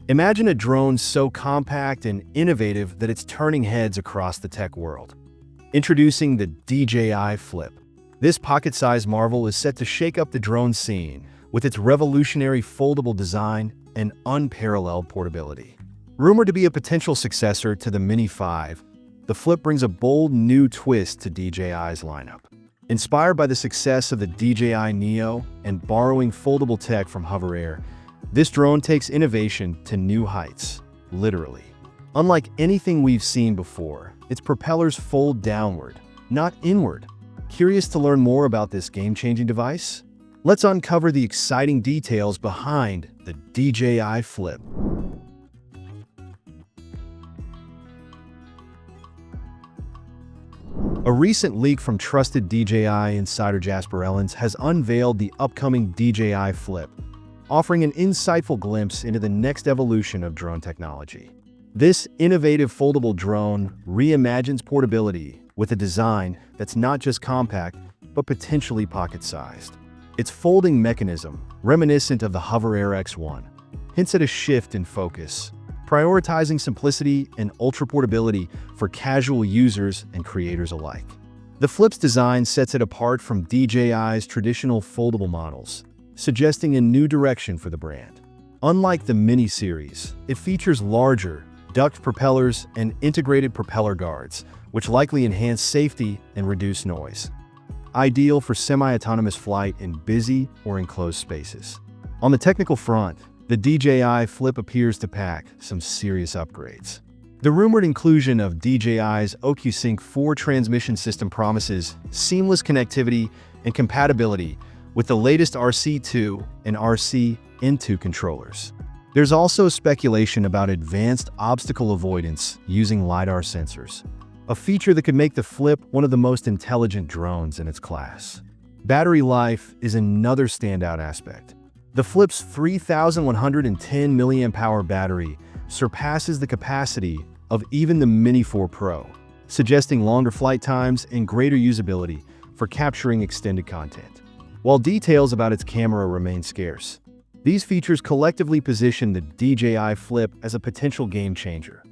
Imagine a drone so compact and innovative that it's turning heads across the tech world. Introducing the DJI Flip. This pocket-sized marvel is set to shake up the drone scene with its revolutionary foldable design and unparalleled portability. Rumored to be a potential successor to the Mini 5, the Flip brings a bold new twist to DJI's lineup. Inspired by the success of the DJI Neo and borrowing foldable tech from Hover Air, this drone takes innovation to new heights, literally. Unlike anything we've seen before, its propellers fold downward, not inward. Curious to learn more about this game-changing device? Let's uncover the exciting details behind the DJI Flip. A recent leak from trusted DJI insider Jasper Ellens has unveiled the upcoming DJI Flip, offering an insightful glimpse into the next evolution of drone technology. This innovative foldable drone reimagines portability with a design that's not just compact, but potentially pocket-sized. Its folding mechanism, reminiscent of the Hover Air X1, hints at a shift in focus, prioritizing simplicity and ultra-portability for casual users and creators alike. The Flip's design sets it apart from DJI's traditional foldable models, suggesting a new direction for the brand. Unlike the Mini series, it features larger, duct propellers and integrated propeller guards, which likely enhance safety and reduce noise. Ideal for semi-autonomous flight in busy or enclosed spaces. On the technical front, the DJI Flip appears to pack some serious upgrades. The rumored inclusion of DJI's OcuSync 4 transmission system promises seamless connectivity and compatibility with the latest RC2 and RC-N2 controllers. There's also speculation about advanced obstacle avoidance using LiDAR sensors, a feature that could make the Flip one of the most intelligent drones in its class. Battery life is another standout aspect. The Flip's 3,110 mAh battery surpasses the capacity of even the Mini 4 Pro, suggesting longer flight times and greater usability for capturing extended content. While details about its camera remain scarce, these features collectively position the DJI Flip as a potential game-changer,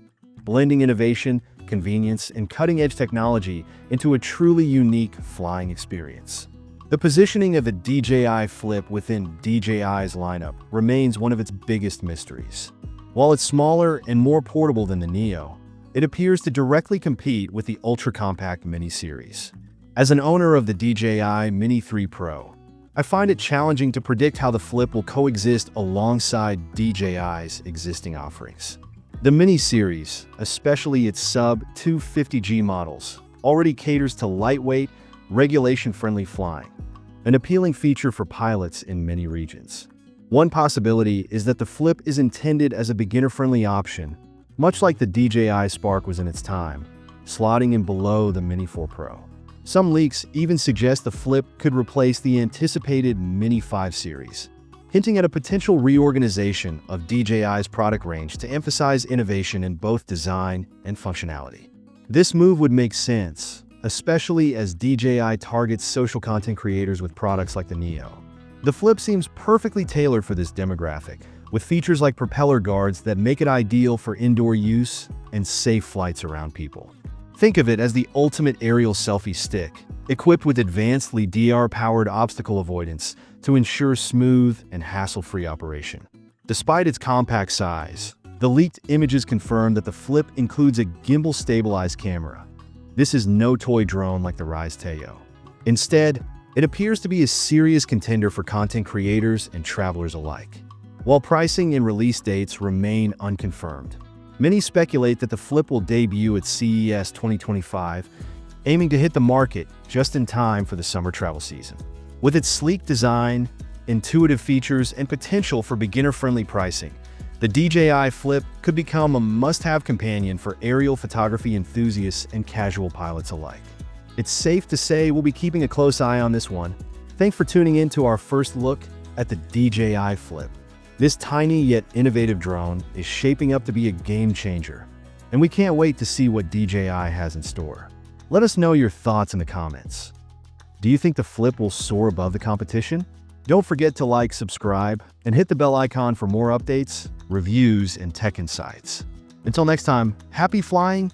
blending innovation, convenience, and cutting-edge technology into a truly unique flying experience. The positioning of the DJI Flip within DJI's lineup remains one of its biggest mysteries. While it's smaller and more portable than the Neo, it appears to directly compete with the ultra-compact Mini series. As an owner of the DJI Mini 3 Pro, I find it challenging to predict how the Flip will coexist alongside DJI's existing offerings. The Mini series, especially its sub-250G models, already caters to lightweight, regulation-friendly flying, an appealing feature for pilots in many regions. One possibility is that the Flip is intended as a beginner-friendly option, much like the DJI Spark was in its time, slotting in below the Mini 4 Pro. Some leaks even suggest the Flip could replace the anticipated Mini 5 series, hinting at a potential reorganization of DJI's product range to emphasize innovation in both design and functionality. This move would make sense, especially as DJI targets social content creators with products like the Neo. The Flip seems perfectly tailored for this demographic, with features like propeller guards that make it ideal for indoor use and safe flights around people. Think of it as the ultimate aerial selfie stick, equipped with advanced LiDAR-powered obstacle avoidance to ensure smooth and hassle-free operation. Despite its compact size, the leaked images confirm that the Flip includes a gimbal-stabilized camera. This is no toy drone like the Rise Teo. Instead, it appears to be a serious contender for content creators and travelers alike. While pricing and release dates remain unconfirmed, many speculate that the Flip will debut at CES 2025, aiming to hit the market just in time for the summer travel season. With its sleek design, intuitive features, and potential for beginner-friendly pricing, the DJI Flip could become a must-have companion for aerial photography enthusiasts and casual pilots alike. It's safe to say we'll be keeping a close eye on this one. Thanks for tuning in to our first look at the DJI Flip. This tiny yet innovative drone is shaping up to be a game-changer, and we can't wait to see what DJI has in store. Let us know your thoughts in the comments. Do you think the Flip will soar above the competition? Don't forget to like, subscribe, and hit the bell icon for more updates. reviews, and tech insights. Until next time, happy flying